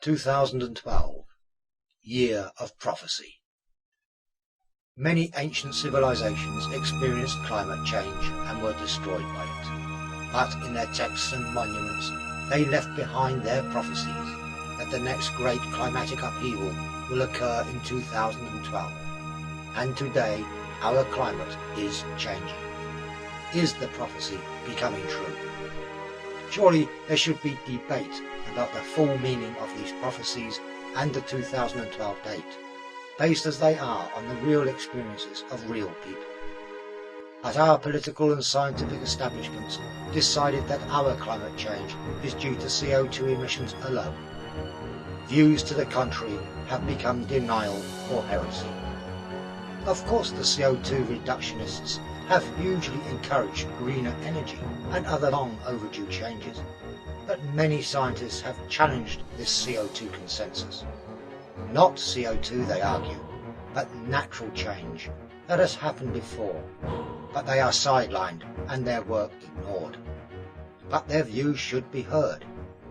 (2012) Year of Prophecy. Many ancient civilizations experienced climate change and were destroyed by it, but in their texts and monuments they left behind their prophecies that the next great climatic upheaval will occur in 2012. And today our climate is changing. Is the prophecy becoming true? Surely there should be debate about the full meaning of these prophecies and the 2012 date, based as they are on the real experiences of real people. But our political and scientific establishments decided that our climate change is due to CO2 emissions alone. Views to the contrary have become denial or heresy. Of course, the CO2 reductionists have hugely encouraged greener energy and other long overdue changes, but many scientists have challenged this CO2 consensus. Not CO2, they argue, but natural change that has happened before, but they are sidelined and their work ignored. But their views should be heard,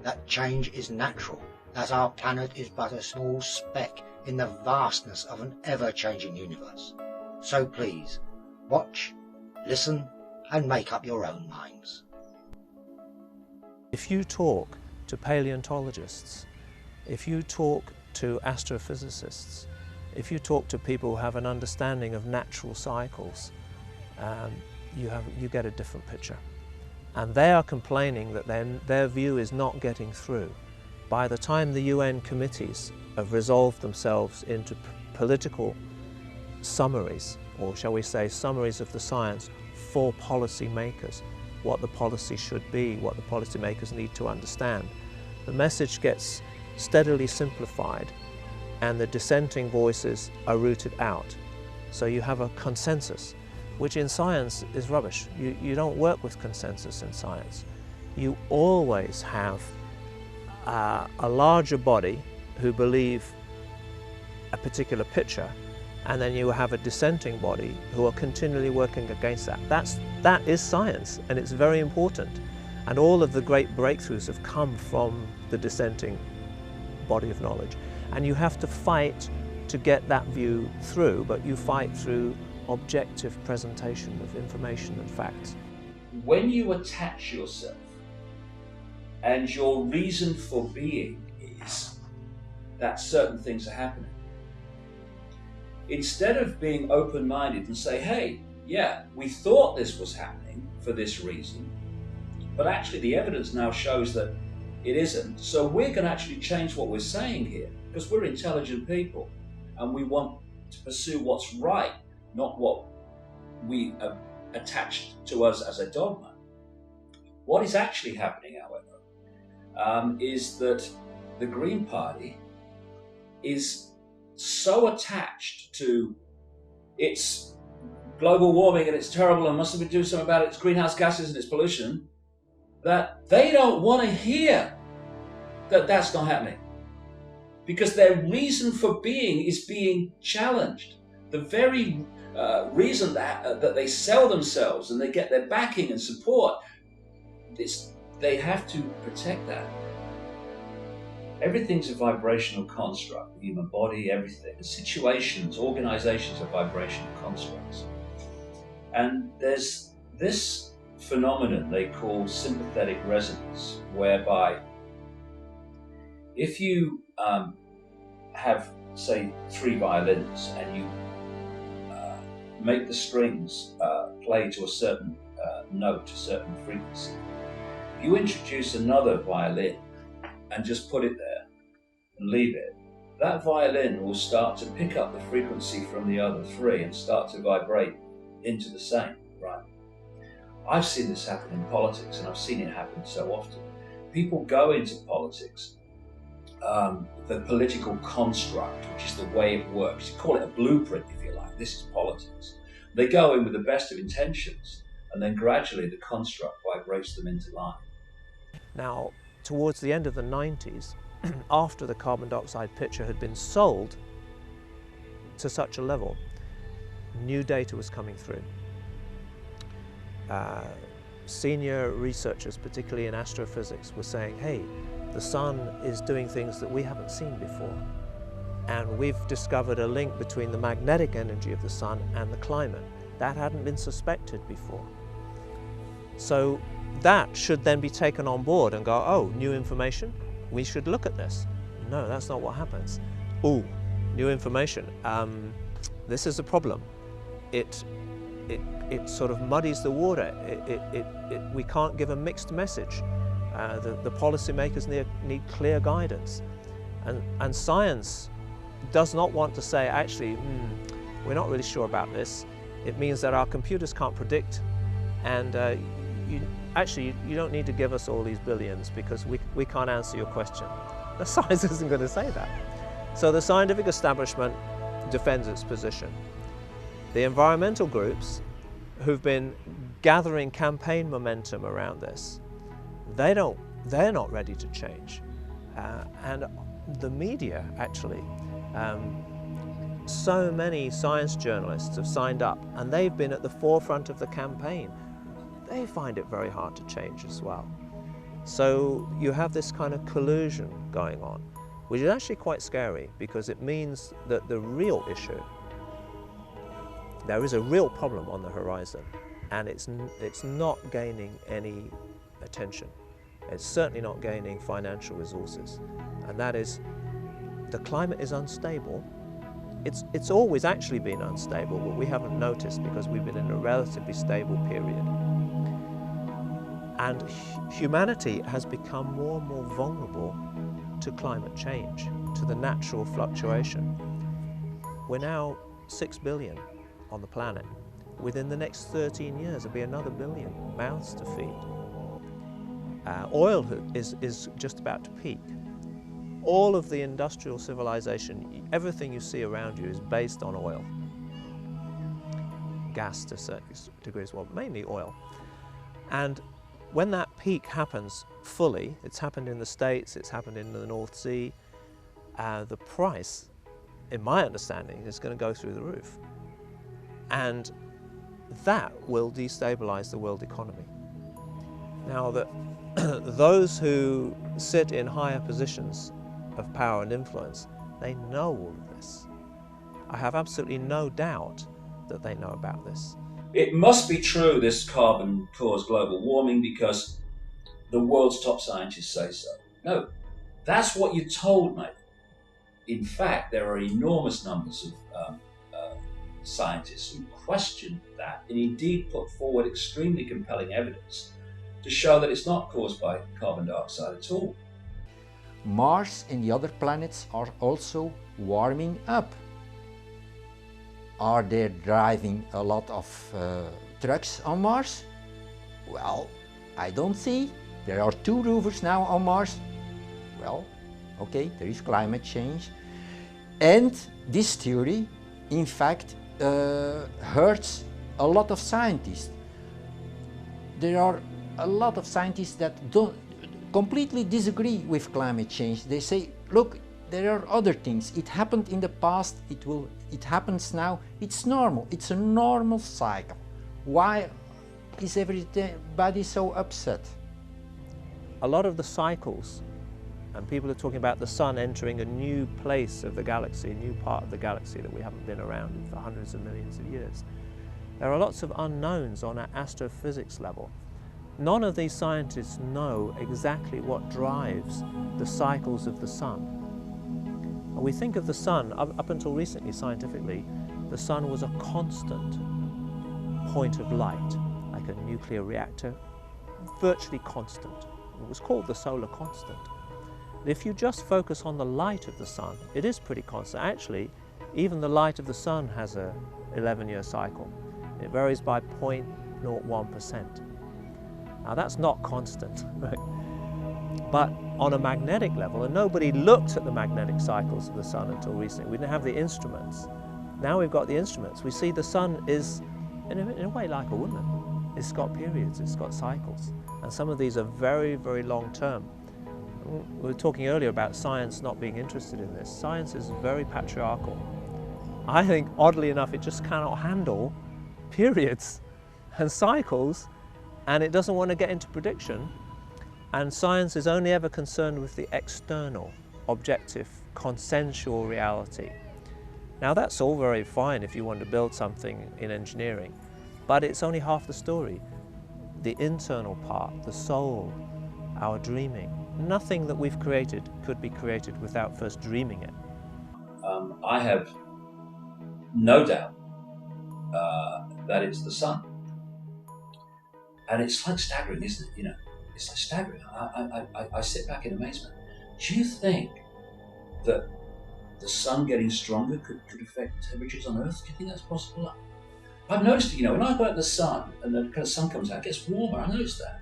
that change is natural, that our planet is but a small speck in the vastness of an ever-changing universe. So please, watch, listen, and make up your own minds. If you talk to paleontologists, if you talk to astrophysicists, if you talk to people who have an understanding of natural cycles, you get a different picture. And they are complaining that their view is not getting through. By the time the UN committees have resolved themselves into political summaries, or shall we say summaries of the science for policy makers, what the policy should be, what the policy makers need to understand, the message gets steadily simplified and the dissenting voices are rooted out. So you have a consensus, which in science is rubbish. You don't work with consensus in science. You always have a larger body who believe a particular picture, and then you have a dissenting body who are continually working against that. That is science, and it's very important. And all of the great breakthroughs have come from the dissenting body of knowledge. And you have to fight to get that view through, but you fight through objective presentation of information and facts. When you attach yourself and your reason for being is that certain things are happening, instead of being open-minded and say, hey, yeah, we thought this was happening for this reason, but actually the evidence now shows that it isn't, so we're going to actually change what we're saying here, because we're intelligent people and we want to pursue what's right, not what we attached to us as a dogma. What is actually happening, however, is that the Green Party is so attached to its global warming and it's terrible and must have been doing something about its greenhouse gases and its pollution, that they don't want to hear that that's not happening, because their reason for being is being challenged. The very reason that they sell themselves and they get their backing and support, they have to protect that. Everything's a vibrational construct, the human body, everything. The situations, organizations are vibrational constructs. And there's this phenomenon they call sympathetic resonance, whereby if you have, say, 3 violins and you make the strings play to a certain note, a certain frequency, if you introduce another violin and just put it there and leave it, that violin will start to pick up the frequency from the other 3 and start to vibrate into the same, right? I've seen this happen in politics, and I've seen it happen so often. People go into politics, the political construct, which is the way it works. You call it a blueprint, if you like. This is politics. They go in with the best of intentions, and then gradually the construct vibrates them into line. Now, towards the end of the 90s, after the carbon dioxide picture had been sold to such a level, new data was coming through. Senior researchers, particularly in astrophysics, were saying, hey, the sun is doing things that we haven't seen before. And we've discovered a link between the magnetic energy of the sun and the climate. That hadn't been suspected before. So that should then be taken on board and go, oh, new information, we should look at this. No, that's not what happens. Oh, new information, this is a problem. It sort of muddies the water. We can't give a mixed message. The policymakers need clear guidance. And science does not want to say, actually, we're not really sure about this. It means that our computers can't predict, and you don't need to give us all these billions because we can't answer your question. The science isn't going to say that. So the scientific establishment defends its position. The environmental groups who've been gathering campaign momentum around this, they're not ready to change. And the media, actually, so many science journalists have signed up and they've been at the forefront of the campaign. They find it very hard to change as well. So you have this kind of collusion going on, which is actually quite scary because it means that the real issue, there is a real problem on the horizon, and it's not gaining any attention. It's certainly not gaining financial resources, and that is the climate is unstable. It's always actually been unstable, but we haven't noticed because we've been in a relatively stable period. And humanity has become more and more vulnerable to climate change, to the natural fluctuation. We're now 6 billion on the planet. Within the next 13 years, there'll be another billion mouths to feed. Oil is just about to peak. All of the industrial civilization, everything you see around you is based on oil. Gas to certain degrees, well, mainly oil. And when that peak happens fully, it's happened in the States, it's happened in the North Sea, the price, in my understanding, is going to go through the roof. And that will destabilize the world economy. Now, those who sit in higher positions of power and influence, they know all of this. I have absolutely no doubt that they know about this. It must be true this carbon caused global warming because the world's top scientists say so. No, that's what you're told, mate. In fact, there are enormous numbers of scientists who question that and indeed put forward extremely compelling evidence to show that it's not caused by carbon dioxide at all. Mars and the other planets are also warming up. Are they driving a lot of trucks on Mars? Well, I don't see. There are 2 rovers now on Mars. Well, okay, there is climate change. And this theory, in fact, hurts a lot of scientists. There are a lot of scientists that completely disagree with climate change. They say, look, there are other things. It happened in the past, it happens now. It's normal. It's a normal cycle. Why is everybody so upset? A lot of the cycles, and people are talking about the sun entering a new place of the galaxy, a new part of the galaxy that we haven't been around in for hundreds of millions of years. There are lots of unknowns on an astrophysics level. None of these scientists know exactly what drives the cycles of the sun. And we think of the sun, up until recently scientifically, the sun was a constant point of light, like a nuclear reactor, virtually constant. It was called the solar constant. If you just focus on the light of the sun, it is pretty constant. Actually, even the light of the sun has a 11-year cycle. It varies by 0.01%. Now that's not constant, right? But on a magnetic level, and nobody looked at the magnetic cycles of the sun until recently. We didn't have the instruments. Now we've got the instruments. We see the sun is, in a way, like a woman. It's got periods, it's got cycles. And some of these are very, very long term. We were talking earlier about science not being interested in this. Science is very patriarchal. I think, oddly enough, it just cannot handle periods and cycles, and it doesn't want to get into prediction. And science is only ever concerned with the external, objective, consensual reality. Now that's all very fine if you want to build something in engineering, but it's only half the story. The internal part, the soul, our dreaming, nothing that we've created could be created without first dreaming it. I have no doubt that it's the sun. And it's like staggering, isn't it? You know, it's like staggering. I sit back in amazement. Do you think that the sun getting stronger could affect temperatures on Earth? Do you think that's possible? I've noticed, you know, when I go out in the sun and the kind of sun comes out, it gets warmer. I noticed that.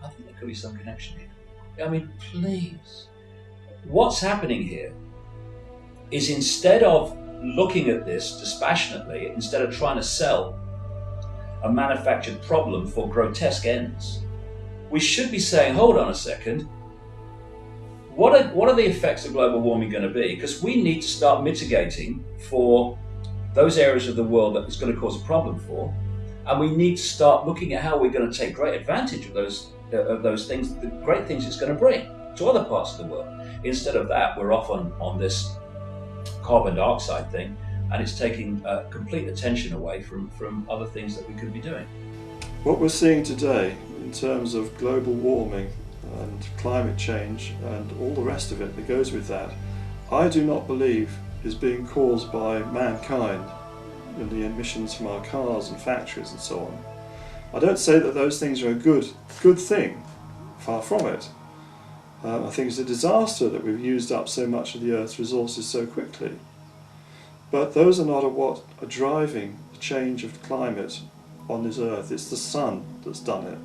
I think there could be some connection here. I mean, please. What's happening here is, instead of looking at this dispassionately, instead of trying to sell a manufactured problem for grotesque ends, we should be saying, hold on a second, what are the effects of global warming going to be? Because we need to start mitigating for those areas of the world that it's going to cause a problem for, and we need to start looking at how we're going to take great advantage of those things, the great things it's going to bring to other parts of the world. Instead of that, we're off on this carbon dioxide thing, and it's taking complete attention away from other things that we could be doing. What we're seeing today in terms of global warming and climate change and all the rest of it that goes with that, I do not believe is being caused by mankind and the emissions from our cars and factories and so on. I don't say that those things are a good thing, far from it. I think it's a disaster that we've used up so much of the Earth's resources so quickly. But those are not what are driving the change of climate on this Earth. It's the sun that's done it.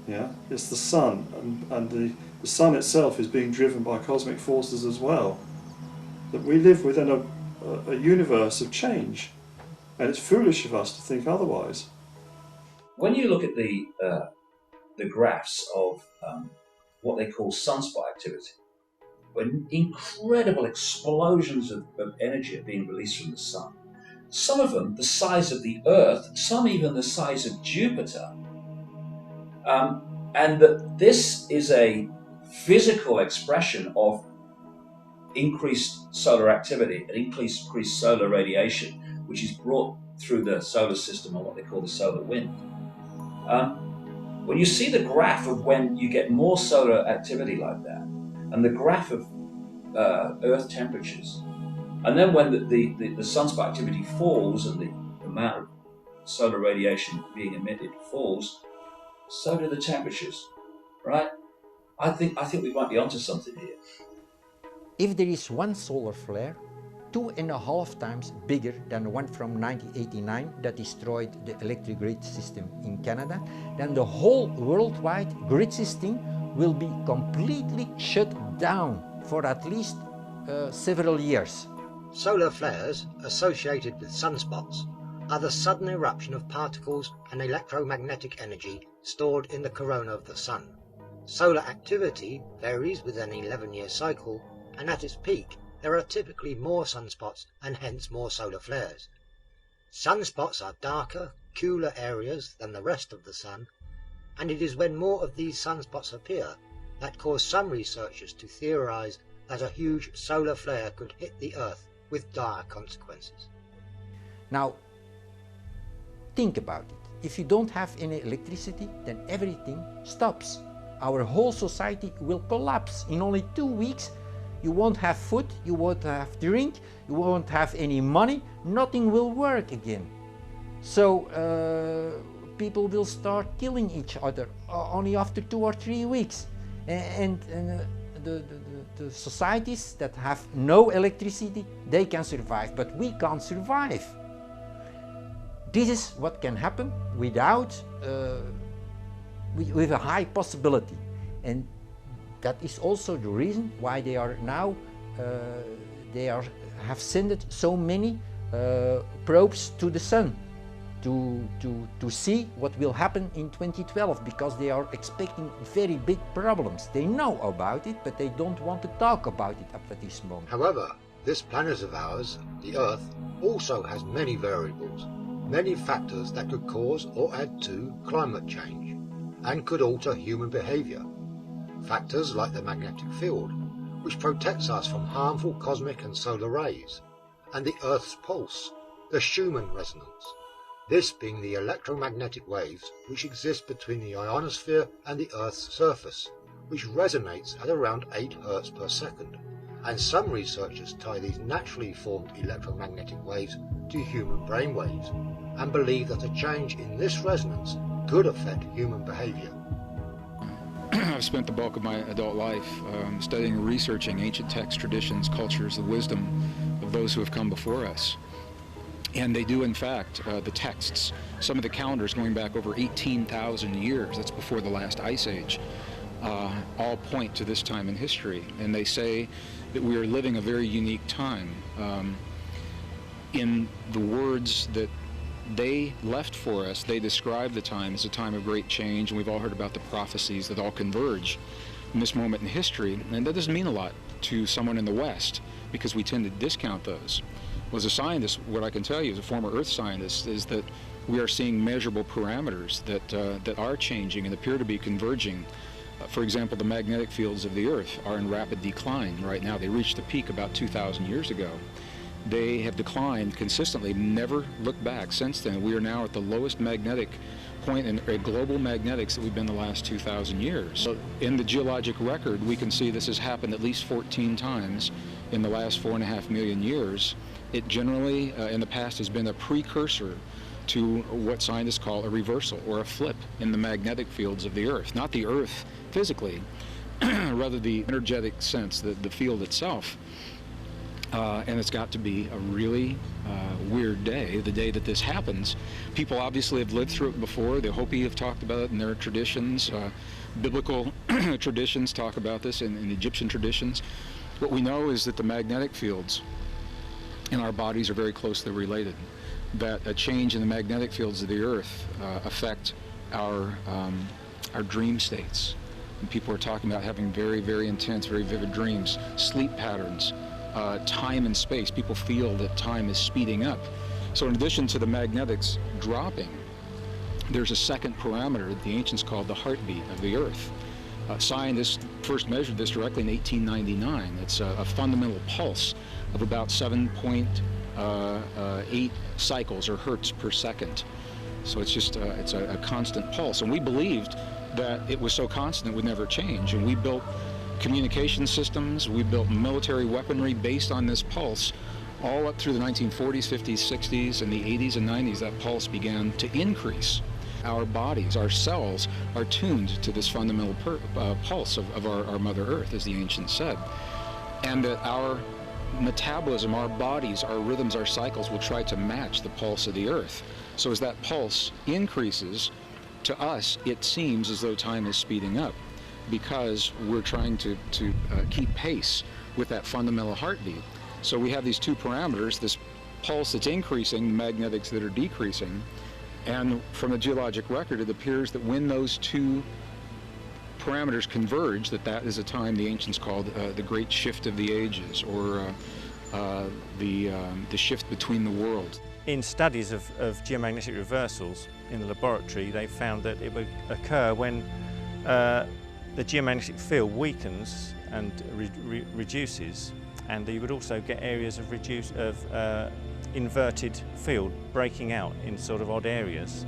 Yeah, it's the sun, and the sun itself is being driven by cosmic forces as well. That we live within a universe of change, and it's foolish of us to think otherwise. When you look at the graphs of what they call sunspot activity, when incredible explosions of energy are being released from the sun, some of them the size of the Earth, some even the size of Jupiter, and that this is a physical expression of increased solar activity and increased solar radiation, which is brought through the solar system on what they call the solar wind. When you see the graph of when you get more solar activity like that, and the graph of Earth temperatures, and then when the sunspot activity falls and the amount of solar radiation being emitted falls, so do the temperatures, right? I think we might be onto something here. If there is one solar flare 2.5 times bigger than the one from 1989 that destroyed the electric grid system in Canada, then the whole worldwide grid system will be completely shut down for at least several years. Solar flares associated with sunspots are the sudden eruption of particles and electromagnetic energy stored in the corona of the sun. Solar activity varies with an 11-year cycle and at its peak there are typically more sunspots and hence more solar flares. Sunspots are darker, cooler areas than the rest of the sun, and it is when more of these sunspots appear that cause some researchers to theorize that a huge solar flare could hit the Earth with dire consequences. Now, think about it. If you don't have any electricity, then everything stops. Our whole society will collapse. In only 2 weeks, you won't have food, you won't have drink, you won't have any money, nothing will work again. So people will start killing each other only after 2 or 3 weeks. And the societies that have no electricity, they can survive, but we can't survive. This is what can happen without, with a high possibility. And that is also the reason why they are now, have sent so many probes to the sun to see what will happen in 2012, because they are expecting very big problems. They know about it, but they don't want to talk about it up at this moment. However, this planet of ours, the Earth, also has many variables, many factors that could cause or add to climate change and could alter human behaviour. Factors like the magnetic field, which protects us from harmful cosmic and solar rays, and the Earth's pulse, the Schumann resonance, this being the electromagnetic waves which exist between the ionosphere and the Earth's surface, which resonates at around 8 Hz per second, and some researchers tie these naturally formed electromagnetic waves to human brainwaves, and believe that a change in this resonance could affect human behaviour. I've spent the bulk of my adult life studying and researching ancient texts, traditions, cultures, the wisdom of those who have come before us. And they do, in fact, the texts, some of the calendars going back over 18,000 years, that's before the last ice age, all point to this time in history. And they say that we are living a very unique time. In the words that they left for us, they describe the time as a time of great change, and we've all heard about the prophecies that all converge in this moment in history. And that doesn't mean a lot to someone in the West, because we tend to discount those. Well, as a scientist, what I can tell you as a former Earth scientist is that we are seeing measurable parameters that are changing and appear to be converging. For example, the magnetic fields of the Earth are in rapid decline right now. They reached the peak about 2,000 years ago. They have declined consistently, never looked back since then. We are now at the lowest magnetic point in global magnetics that we've been the last 2,000 years. So in the geologic record, we can see this has happened at least 14 times in the last 4.5 million years. It generally, in the past, has been a precursor to what scientists call a reversal or a flip in the magnetic fields of the Earth. Not the Earth physically, rather the energetic sense, the field itself. And it's got to be a really weird day, the day that this happens. People obviously have lived through it before. The Hopi have talked about it in their traditions. Biblical traditions talk about this in Egyptian traditions. What we know is that the magnetic fields in our bodies are very closely related, that a change in the magnetic fields of the Earth affect our dream states. And people are talking about having very, very intense, very vivid dreams, sleep patterns, time and space. People feel that time is speeding up. So in addition to the magnetics dropping, there's a second parameter that the ancients called the heartbeat of the Earth. Scientists first measured this directly in 1899. It's a fundamental pulse of about 7.8 cycles or hertz per second. So it's just it's a constant pulse. And we believed that it was so constant it would never change. And we built communication systems, we built military weaponry based on this pulse. All up through the 1940s, 50s, 60s, and the 80s and 90s, that pulse began to increase. Our bodies, our cells, are tuned to this fundamental pulse of our Mother Earth, as the ancients said. And that our metabolism, our bodies, our rhythms, our cycles will try to match the pulse of the Earth. So as that pulse increases, to us, it seems as though time is speeding up, because we're trying to keep pace with that fundamental heartbeat. So we have these two parameters, this pulse that's increasing, magnetics that are decreasing, and from the geologic record it appears that when those two parameters converge, that is a time the ancients called the Great Shift of the Ages, or the shift between the worlds. In studies of geomagnetic reversals in the laboratory, they found that it would occur when the geomagnetic field weakens and reduces, and you would also get areas of inverted field breaking out in sort of odd areas.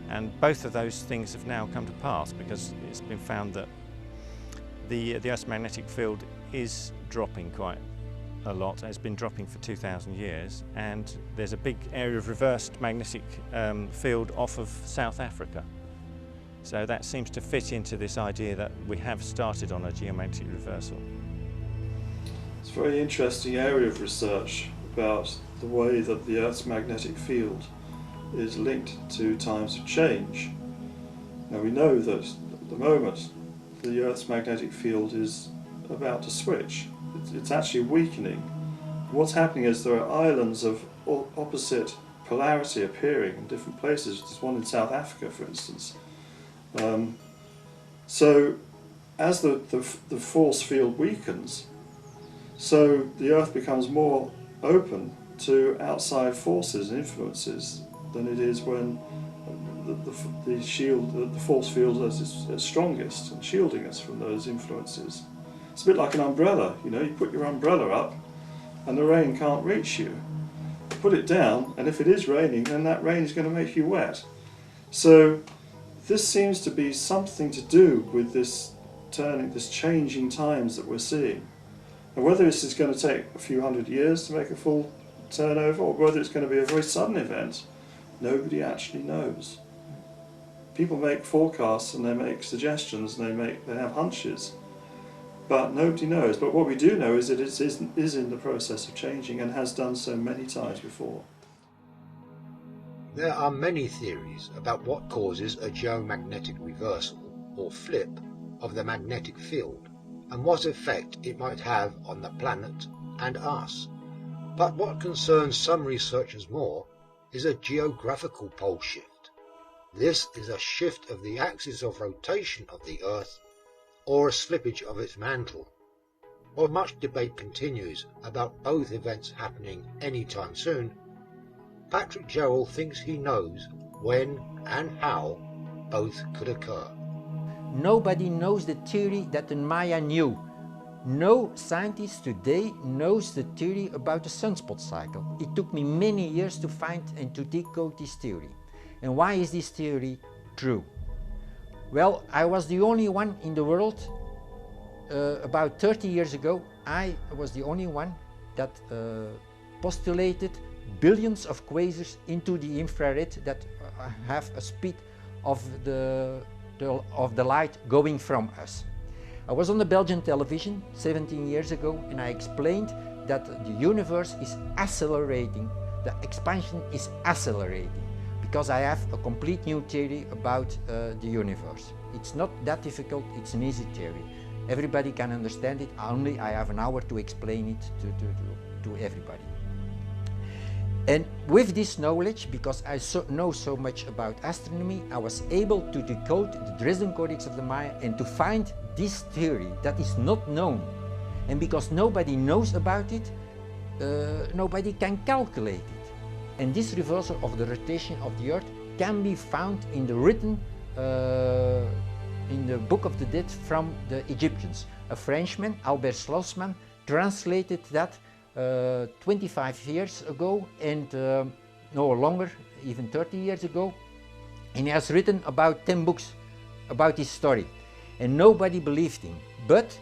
And both of those things have now come to pass, because it's been found that the Earth's magnetic field is dropping quite a lot. It's been dropping for 2,000 years, and there's a big area of reversed magnetic field off of South Africa. So that seems to fit into this idea that we have started on a geomagnetic reversal. It's a very interesting area of research about the way that the Earth's magnetic field is linked to times of change. Now we know that at the moment the Earth's magnetic field is about to switch. It's actually weakening. What's happening is there are islands of opposite polarity appearing in different places. There's one in South Africa, for instance. So as the force field weakens, so the Earth becomes more open to outside forces and influences than it is when the force field is at strongest and shielding us from those influences. It's a bit like an umbrella, you know, you put your umbrella up and the rain can't reach you. Put it down, and if it is raining, then that rain is going to make you wet. So this seems to be something to do with this changing times that we're seeing. And whether this is going to take a few hundred years to make a full turnover, or whether it's going to be a very sudden event, nobody actually knows. People make forecasts and they make suggestions and they have hunches, but nobody knows. But what we do know is that it is in the process of changing, and has done so many times before. There are many theories about what causes a geomagnetic reversal, or flip, of the magnetic field, and what effect it might have on the planet and us. But what concerns some researchers more is a geographical pole shift. This is a shift of the axis of rotation of the Earth, or a slippage of its mantle. While much debate continues about both events happening anytime soon, Patrick Gerald thinks he knows when and how both could occur. Nobody knows the theory that the Maya knew. No scientist today knows the theory about the sunspot cycle. It took me many years to find and to decode this theory. And why is this theory true? Well, I was the only one in the world, about 30 years ago, I was the only one that postulated billions of quasars into the infrared that have a speed of the light going from us. I was on the Belgian television 17 years ago, and I explained that the universe is accelerating, the expansion is accelerating, because I have a complete new theory about the universe. It's not that difficult, it's an easy theory. Everybody can understand it, only I have an hour to explain it to everybody. And with this knowledge, because I know so much about astronomy, I was able to decode the Dresden Codex of the Maya and to find this theory that is not known. And because nobody knows about it, nobody can calculate it. And this reversal of the rotation of the Earth can be found in the written in the Book of the Dead from the Egyptians. A Frenchman, Albert Schlossman, translated that 25 years ago, and no longer, even 30 years ago, and he has written about 10 books about his story, and nobody believed him. But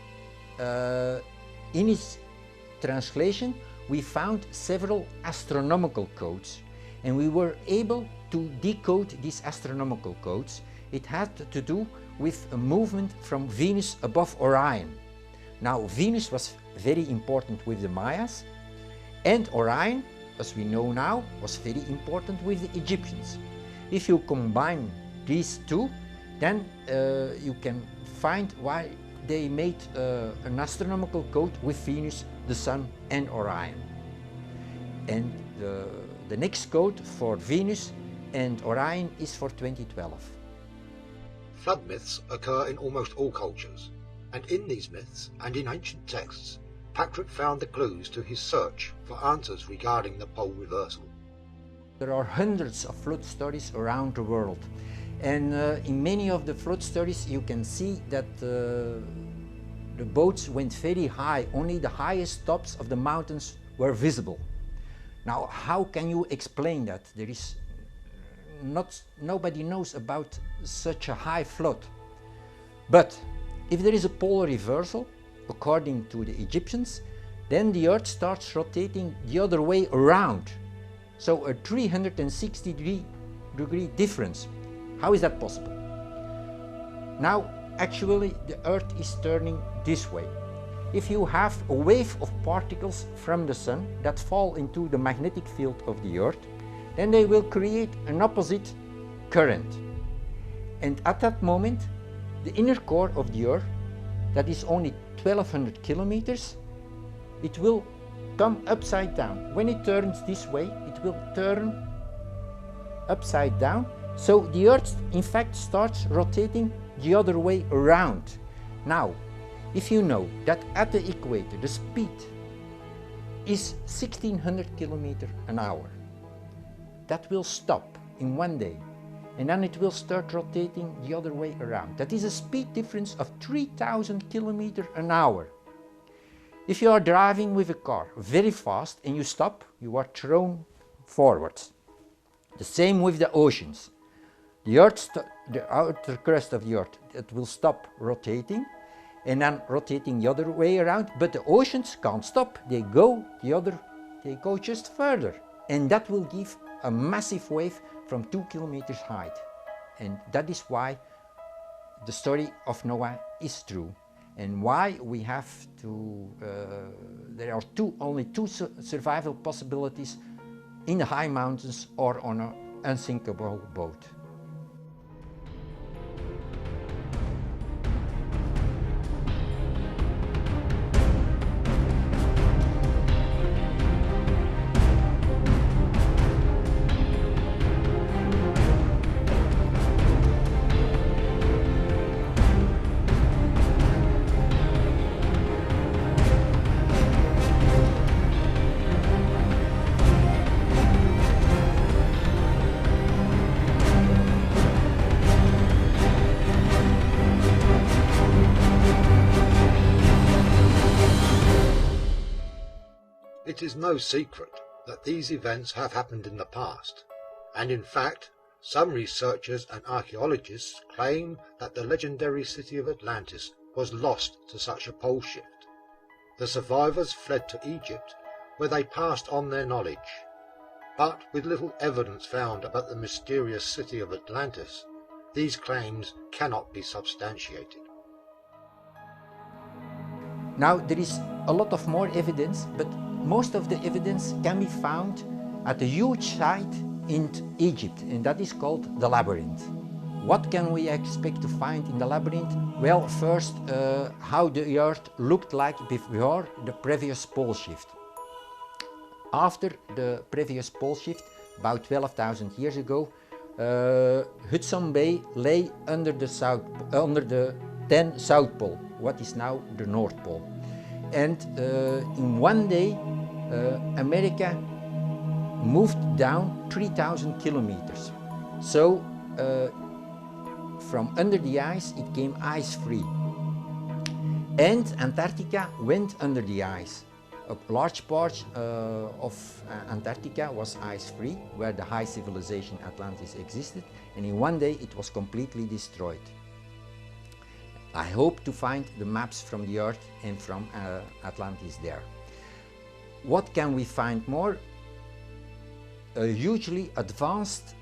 in his translation we found several astronomical codes, and we were able to decode these astronomical codes. It had to do with a movement from Venus above Orion. Now, Venus was very important with the Mayas, and Orion, as we know now, was very important with the Egyptians. If you combine these two, then you can find why they made an astronomical code with Venus, the Sun and Orion. And the next code for Venus and Orion is for 2012. Flood myths occur in almost all cultures, and in these myths and in ancient texts, Patrick found the clues to his search for answers regarding the pole reversal. There are hundreds of flood stories around the world, and in many of the flood stories you can see that the boats went very high. Only the highest tops of the mountains were visible. Now, how can you explain that? There is nobody knows about such a high flood. But if there is a polar reversal, according to the Egyptians, then the Earth starts rotating the other way around. So a 360-degree difference. How is that possible? Now, actually, the Earth is turning this way. If you have a wave of particles from the Sun that fall into the magnetic field of the Earth, then they will create an opposite current. And at that moment, the inner core of the Earth, that is only 1200 kilometers, it will come upside down. When it turns this way, it will turn upside down. So the Earth, in fact, starts rotating the other way around. Now, if you know that at the equator the speed is 1600 kilometers an hour, that will stop in one day, and then it will start rotating the other way around. That is a speed difference of 3000 kilometers an hour. If you are driving with a car very fast and you stop, you are thrown forwards. The same with the oceans. The outer crust of the Earth, it will stop rotating and then rotating the other way around, but the oceans can't stop. They go just further, and that will give a massive wave from 2 kilometers height. And that is why the story of Noah is true, and why we have to, there are only two survival possibilities in the high mountains or on an unsinkable boat. It is no secret that these events have happened in the past, and in fact, some researchers and archaeologists claim that the legendary city of Atlantis was lost to such a pole shift. The survivors fled to Egypt, where they passed on their knowledge. But with little evidence found about the mysterious city of Atlantis, these claims cannot be substantiated. Now, there is a lot of more evidence, but most of the evidence can be found at a huge site in Egypt, and that is called the labyrinth. What can we expect to find in the labyrinth? Well, first, how the Earth looked like before the previous pole shift. After the previous pole shift, about 12,000 years ago, Hudson Bay lay under the then South Pole, what is now the North Pole. And in one day, America moved down 3,000 kilometers. So from under the ice, it came ice-free. And Antarctica went under the ice. A large part of Antarctica was ice-free, where the high civilization Atlantis existed, and in one day it was completely destroyed. I hope to find the maps from the Earth and from Atlantis there. What can we find more? A hugely advanced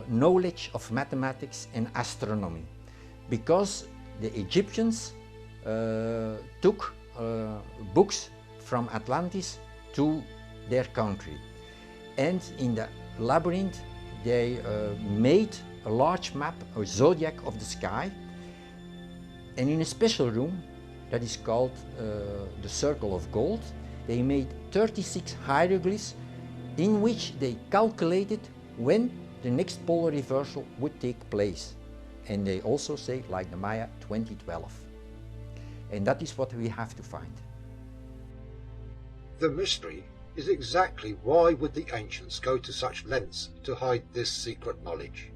knowledge of mathematics and astronomy, because the Egyptians took books from Atlantis to their country, and in the labyrinth they made a large map, a zodiac of the sky, and in a special room that is called the Circle of Gold, they made 36 hieroglyphs in which they calculated when the next polar reversal would take place. And they also say, like the Maya, 2012. And that is what we have to find. The mystery is exactly why would the ancients go to such lengths to hide this secret knowledge?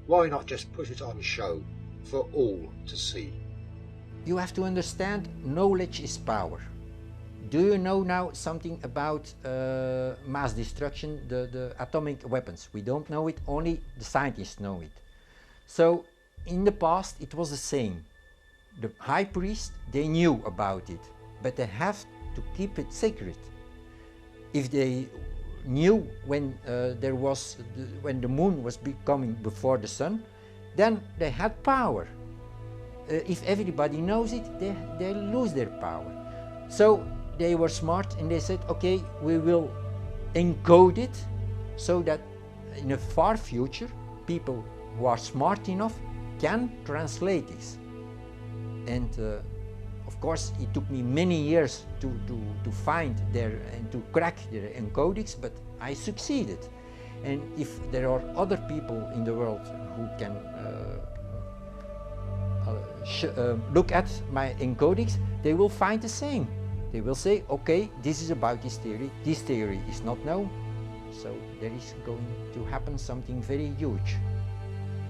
Why not just put it on show for all to see? You have to understand, knowledge is power. Do you know now something about mass destruction, the atomic weapons? We don't know it, only the scientists know it. So in the past it was the same. The high priest, they knew about it, but they have to keep it secret. If they knew when when the moon was becoming before the sun, then they had power. If everybody knows it, they lose their power. So they were smart and they said, okay, we will encode it so that in a far future, people who are smart enough can translate this. And of course, it took me many years to find and to crack their encodings, but I succeeded. And if there are other people in the world who can look at my encodings, they will find the same. They will say, okay, this is about this theory is not known, so there is going to happen something very huge.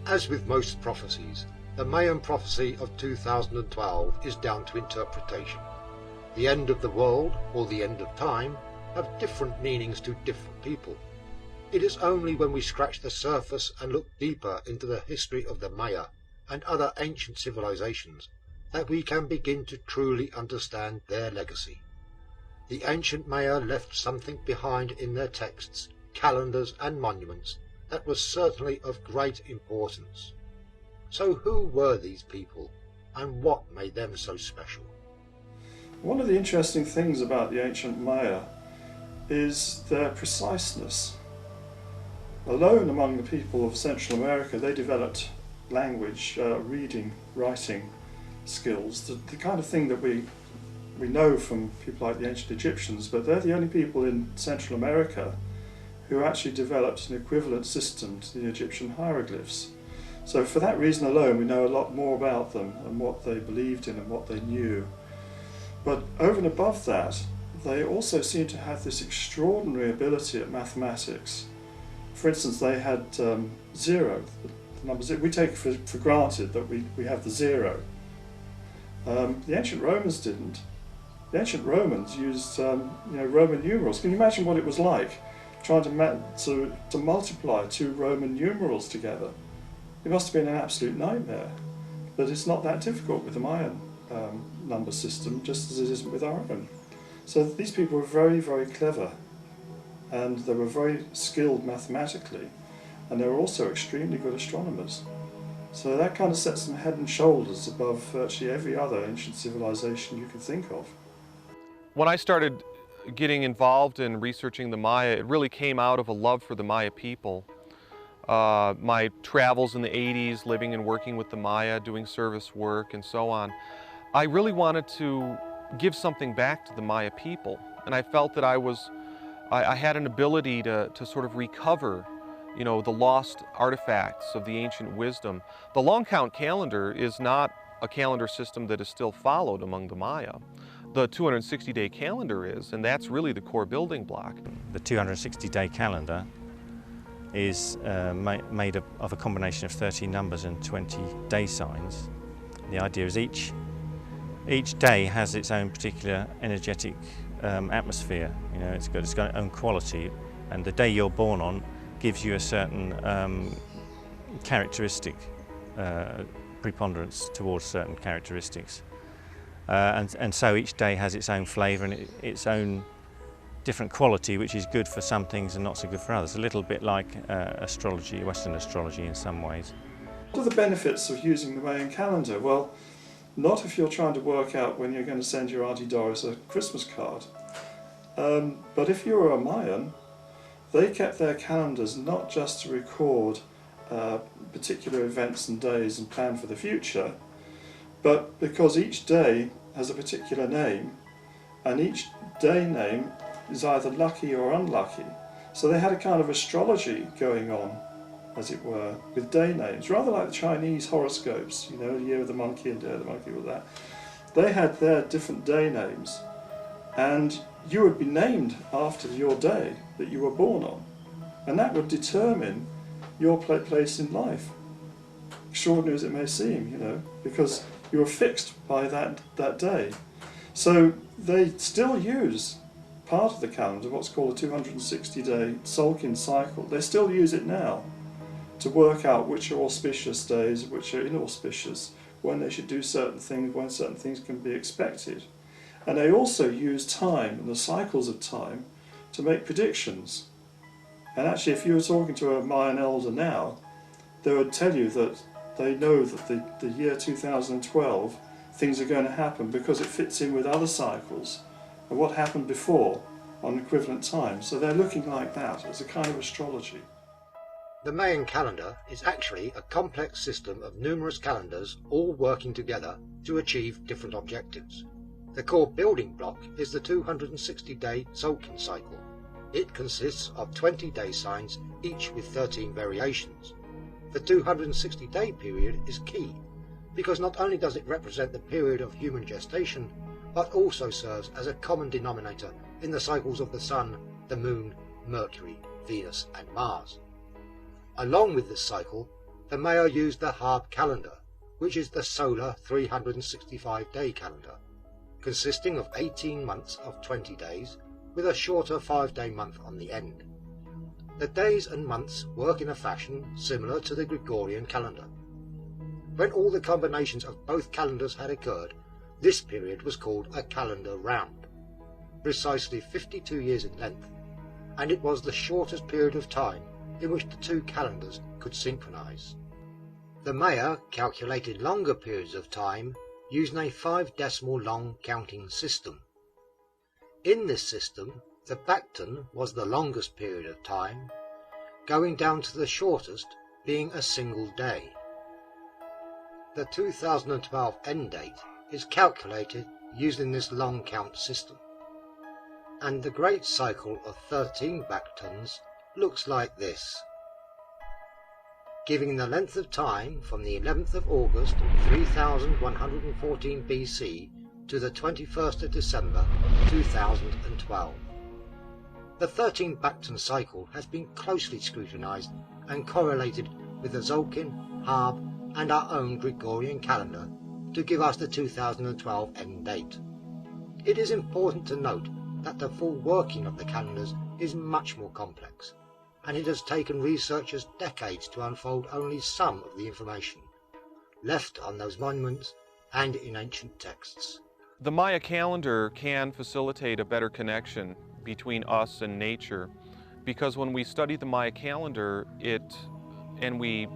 As with most prophecies, the Mayan prophecy of 2012 is down to interpretation. The end of the world, or the end of time, have different meanings to different people. It is only when we scratch the surface and look deeper into the history of the Maya and other ancient civilizations that we can begin to truly understand their legacy. The ancient Maya left something behind in their texts, calendars and monuments that was certainly of great importance. So who were these people and what made them so special? One of the interesting things about the ancient Maya is their preciseness. Alone among the people of Central America, they developed language, reading, writing skills, the kind of thing that we know from people like the ancient Egyptians, but they're the only people in Central America who actually developed an equivalent system to the Egyptian hieroglyphs. So for that reason alone, we know a lot more about them and what they believed in and what they knew. But over and above that, they also seem to have this extraordinary ability at mathematics. For instance, they had zero, the number zero. We take for granted that we have the zero. The ancient Romans didn't. The ancient Romans used Roman numerals. Can you imagine what it was like trying to multiply two Roman numerals together? It must have been an absolute nightmare. But it's not that difficult with the Mayan number system, just as it isn't with our own. So these people were very, very clever, and they were very skilled mathematically, and they were also extremely good astronomers. So that kind of sets them head and shoulders above virtually every other ancient civilization you can think of. When I started getting involved in researching the Maya, it really came out of a love for the Maya people. My travels in the 80s, living and working with the Maya, doing service work and so on, I really wanted to give something back to the Maya people. And I felt that I had an ability to sort of recover, the lost artifacts of the ancient wisdom. The long count calendar is not a calendar system that is still followed among the Maya. The 260-day calendar is, and that's really the core building block. The 260-day calendar is made of a combination of 30 numbers and 20 day signs. The idea is each day has its own particular energetic atmosphere. It's got its own quality, and the day you're born on gives you a certain characteristic preponderance towards certain characteristics. And so each day has its own flavour and its own different quality, which is good for some things and not so good for others. A little bit like astrology, Western astrology in some ways. What are the benefits of using the Mayan calendar? Well, not if you're trying to work out when you're going to send your Auntie Doris a Christmas card. But if you were a Mayan, they kept their calendars not just to record particular events and days and plan for the future, but because each day has a particular name, and each day name is either lucky or unlucky. So they had a kind of astrology going on as it were, with day names, rather like the Chinese horoscopes, you know, Year of the Monkey and Day of the Monkey, all that. They had their different day names, and you would be named after your day that you were born on, and that would determine your place in life. Extraordinary as it may seem, you know, because you were fixed by that day. So they still use part of the calendar, what's called a 260-day Tzolk'in cycle. They still use it now to work out which are auspicious days, which are inauspicious, when they should do certain things, when certain things can be expected. And they also use time and the cycles of time to make predictions. And actually, if you were talking to a Mayan elder now, they would tell you that they know that the year 2012, things are going to happen because it fits in with other cycles and what happened before on equivalent time. So they're looking like that as a kind of astrology. The Mayan calendar is actually a complex system of numerous calendars all working together to achieve different objectives. The core building block is the 260-day Tzolk'in cycle. It consists of 20 day signs, each with 13 variations. The 260-day period is key, because not only does it represent the period of human gestation, but also serves as a common denominator in the cycles of the Sun, the Moon, Mercury, Venus and Mars. Along with this cycle, the Maya used the Harb calendar, which is the solar 365-day calendar, consisting of 18 months of 20 days, with a shorter 5-day month on the end. The days and months work in a fashion similar to the Gregorian calendar. When all the combinations of both calendars had occurred, this period was called a calendar round, precisely 52 years in length, and it was the shortest period of time in which the two calendars could synchronize. The Maya calculated longer periods of time using a 5-decimal long counting system. In this system, the Bacton was the longest period of time, going down to the shortest being a single day. The 2012 end date is calculated using this long count system, and the great cycle of 13 Bactons looks like this, giving the length of time from the 11th of August 3114 BC to the 21st of December 2012. The 13 Bacton cycle has been closely scrutinized and correlated with the Tzolk'in, Harb and our own Gregorian calendar to give us the 2012 end date. It is important to note that the full working of the calendars is much more complex, and it has taken researchers decades to unfold only some of the information left on those monuments and in ancient texts. The Maya calendar can facilitate a better connection between us and nature, because when we study the Maya calendar and we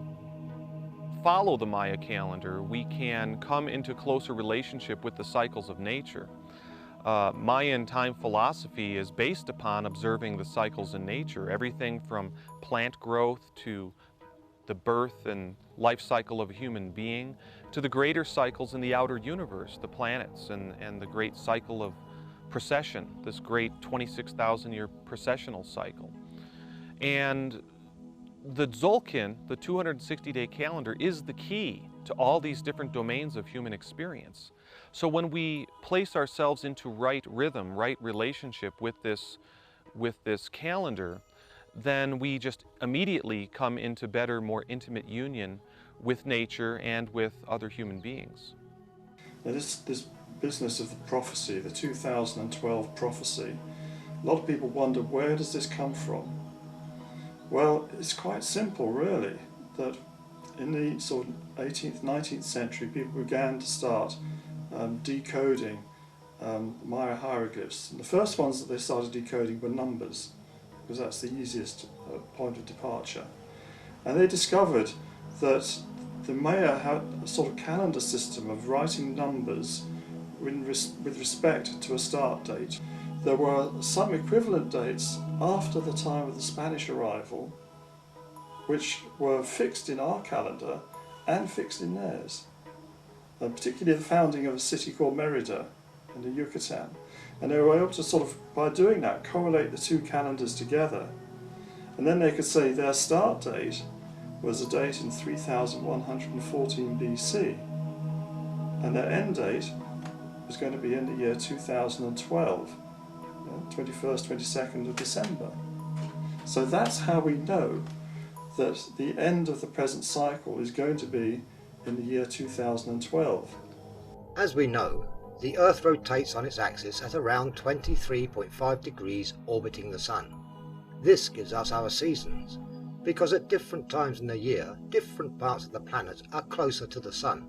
follow the Maya calendar, we can come into closer relationship with the cycles of nature. Mayan time philosophy is based upon observing the cycles in nature, everything from plant growth to the birth and life cycle of a human being, to the greater cycles in the outer universe, the planets, and the great cycle of precession, this great 26,000-year precessional cycle. And the Tzolk'in, the 260-day calendar, is the key to all these different domains of human experience. So when we place ourselves into right rhythm, right relationship with this calendar, then we just immediately come into better, more intimate union with nature and with other human beings. Now this business of the prophecy, the 2012 prophecy, a lot of people wonder, where does this come from? Well, it's quite simple really, that in the sort of 18th, 19th century people began to start decoding Maya hieroglyphs. And the first ones that they started decoding were numbers, because that's the easiest point of departure. And they discovered that the Maya had a sort of calendar system of writing numbers with respect to a start date. There were some equivalent dates after the time of the Spanish arrival, which were fixed in our calendar and fixed in theirs. Particularly the founding of a city called Mérida in the Yucatan. And they were able to sort of, by doing that, correlate the two calendars together. And then they could say their start date was a date in 3114 BC, and their end date was going to be in the year 2012, 21st, 22nd of December. So that's how we know that the end of the present cycle is going to be in the year 2012. As we know, the Earth rotates on its axis at around 23.5 degrees orbiting the Sun. This gives us our seasons, because at different times in the year, different parts of the planet are closer to the Sun.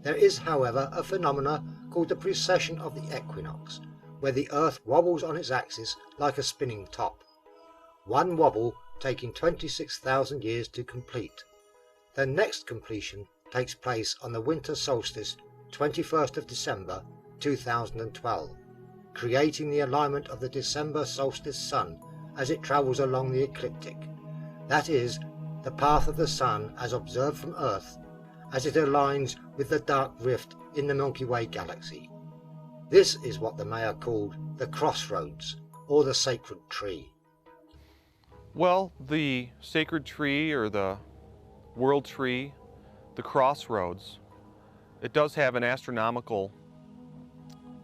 There is, however, a phenomena called the precession of the equinox, where the Earth wobbles on its axis like a spinning top. One wobble taking 26,000 years to complete. The next completion takes place on the winter solstice, 21st of December 2012, creating the alignment of the December solstice sun as it travels along the ecliptic. That is, the path of the Sun as observed from Earth, as it aligns with the dark rift in the Milky Way galaxy. This is what the Maya called the crossroads, or the sacred tree. Well, the sacred tree, or the world tree, the crossroads, it does have an astronomical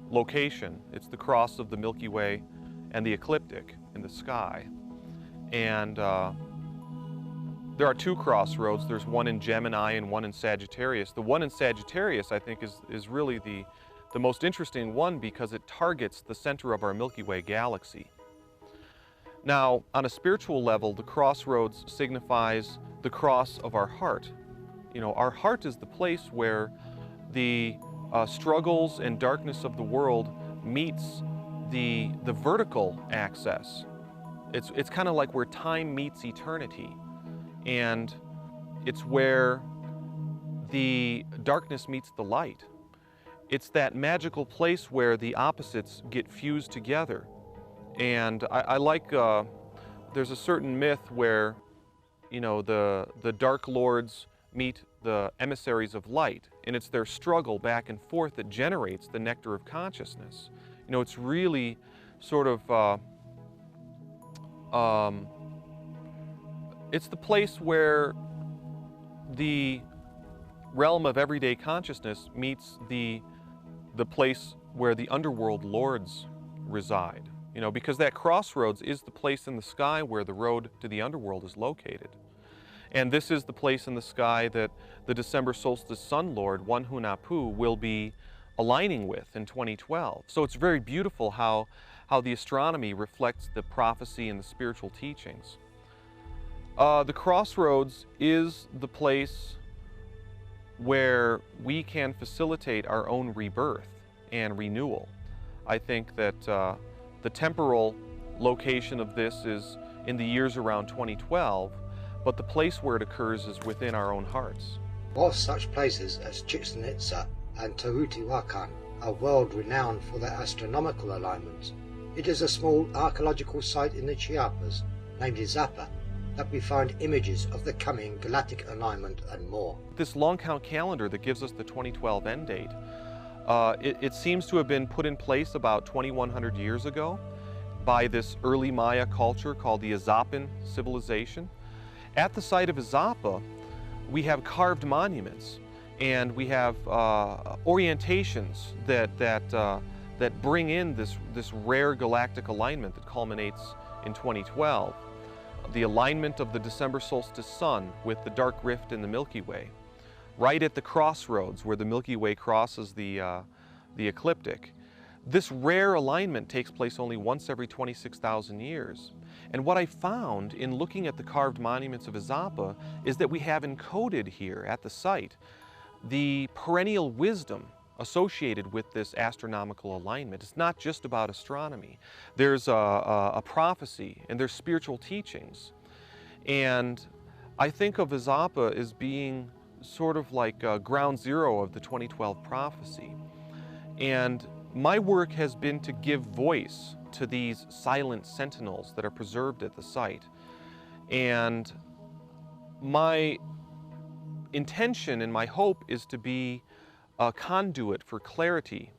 location. It's the cross of the Milky Way and the ecliptic in the sky. And there are two crossroads. There's one in Gemini and one in Sagittarius. The one in Sagittarius, I think, is really the most interesting one because it targets the center of our Milky Way galaxy. Now, on a spiritual level, the crossroads signifies the cross of our heart. You know, our heart is the place where the struggles and darkness of the world meets the vertical axis. It's kind of like where time meets eternity, and it's where the darkness meets the light. It's that magical place where the opposites get fused together. And I like, there's a certain myth where, you know, the Dark Lords meet the emissaries of light, and it's their struggle back and forth that generates the nectar of consciousness. You know, it's really sort of, it's the place where the realm of everyday consciousness meets the place where the underworld lords reside. You know, because that crossroads is the place in the sky where the road to the underworld is located. And this is the place in the sky that the December solstice sun lord, One Hunahpu, will be aligning with in 2012. So it's very beautiful how the astronomy reflects the prophecy and the spiritual teachings. The crossroads is the place where we can facilitate our own rebirth and renewal. I think that the temporal location of this is in the years around 2012, but the place where it occurs is within our own hearts. While such places as Chichen Itza and Teotihuacan are world renowned for their astronomical alignments, it is a small archaeological site in the Chiapas, named Izapa, that we find images of the coming galactic alignment and more. This long count calendar that gives us the 2012 end date, it seems to have been put in place about 2,100 years ago by this early Maya culture called the Izapan civilization. At the site of Izapa, we have carved monuments, and we have orientations that bring in this rare galactic alignment that culminates in 2012. The alignment of the December solstice sun with the dark rift in the Milky Way, right at the crossroads where the Milky Way crosses the ecliptic. This rare alignment takes place only once every 26,000 years. And what I found in looking at the carved monuments of Izapa is that we have encoded here at the site the perennial wisdom associated with this astronomical alignment. It's not just about astronomy. There's a prophecy and there's spiritual teachings. And I think of Izapa as being sort of like ground zero of the 2012 prophecy. And my work has been to give voice to these silent sentinels that are preserved at the site. And my intention and my hope is to be a conduit for clarity,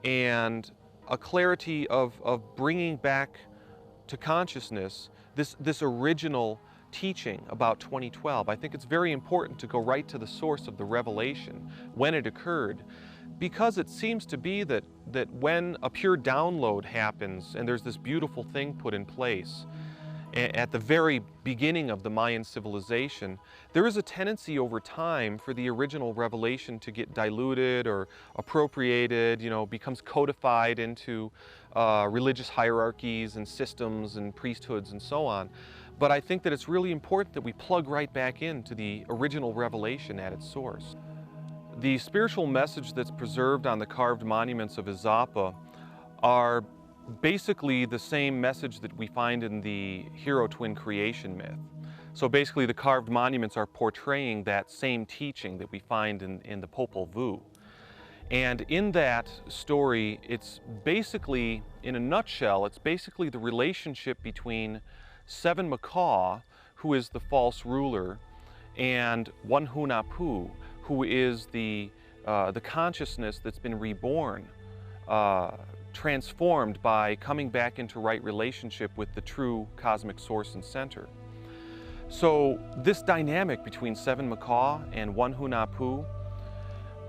and a clarity of bringing back to consciousness this original teaching about 2012. I think it's very important to go right to the source of the revelation, when it occurred, because it seems to be that when a pure download happens and there's this beautiful thing put in place, at the very beginning of the Mayan civilization, there is a tendency over time for the original revelation to get diluted or appropriated, becomes codified into religious hierarchies and systems and priesthoods and so on. But I think that it's really important that we plug right back into the original revelation at its source. The spiritual message that's preserved on the carved monuments of Izapa are basically the same message that we find in the hero twin creation myth. So basically the carved monuments are portraying that same teaching that we find in the Popol Vuh. And in that story, it's basically, in a nutshell, it's basically the relationship between Seven Macaw, who is the false ruler, and One Hunahpu, who is the consciousness that's been reborn, transformed by coming back into right relationship with the true cosmic source and center. So this dynamic between Seven Macaw and One Hunahpu,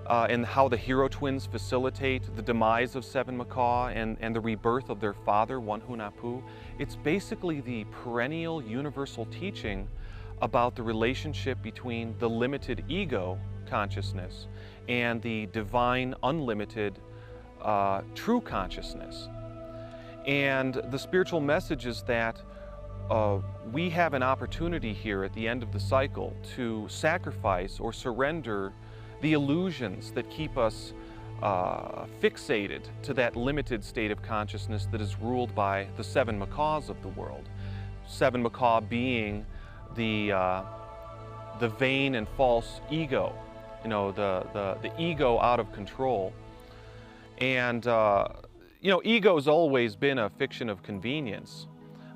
and how the hero twins facilitate the demise of Seven Macaw and the rebirth of their father, One Hunahpu, it's basically the perennial universal teaching about the relationship between the limited ego consciousness and the divine, unlimited, true consciousness. And the spiritual message is that we have an opportunity here at the end of the cycle to sacrifice or surrender the illusions that keep us fixated to that limited state of consciousness that is ruled by the Seven Macaws of the world. Seven Macaw being the vain and false ego, the ego out of control. And ego's always been a fiction of convenience,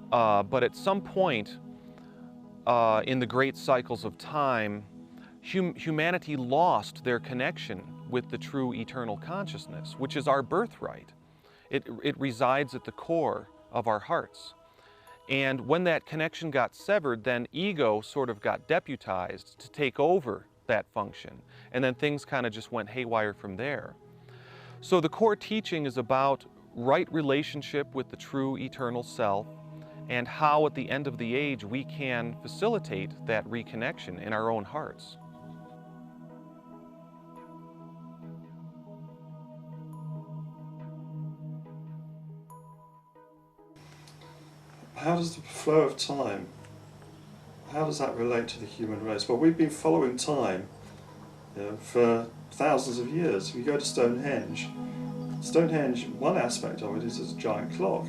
but at some point in the great cycles of time, humanity lost their connection with the true eternal consciousness, which is our birthright. It resides at the core of our hearts. And when that connection got severed, then ego sort of got deputized to take over that function. And then things kind of just went haywire from there. So the core teaching is about right relationship with the true eternal self, and how at the end of the age we can facilitate that reconnection in our own hearts. How does the flow of time, how does that relate to the human race? Well, we've been following time for thousands of years. If you go to Stonehenge, one aspect of it is a giant clock.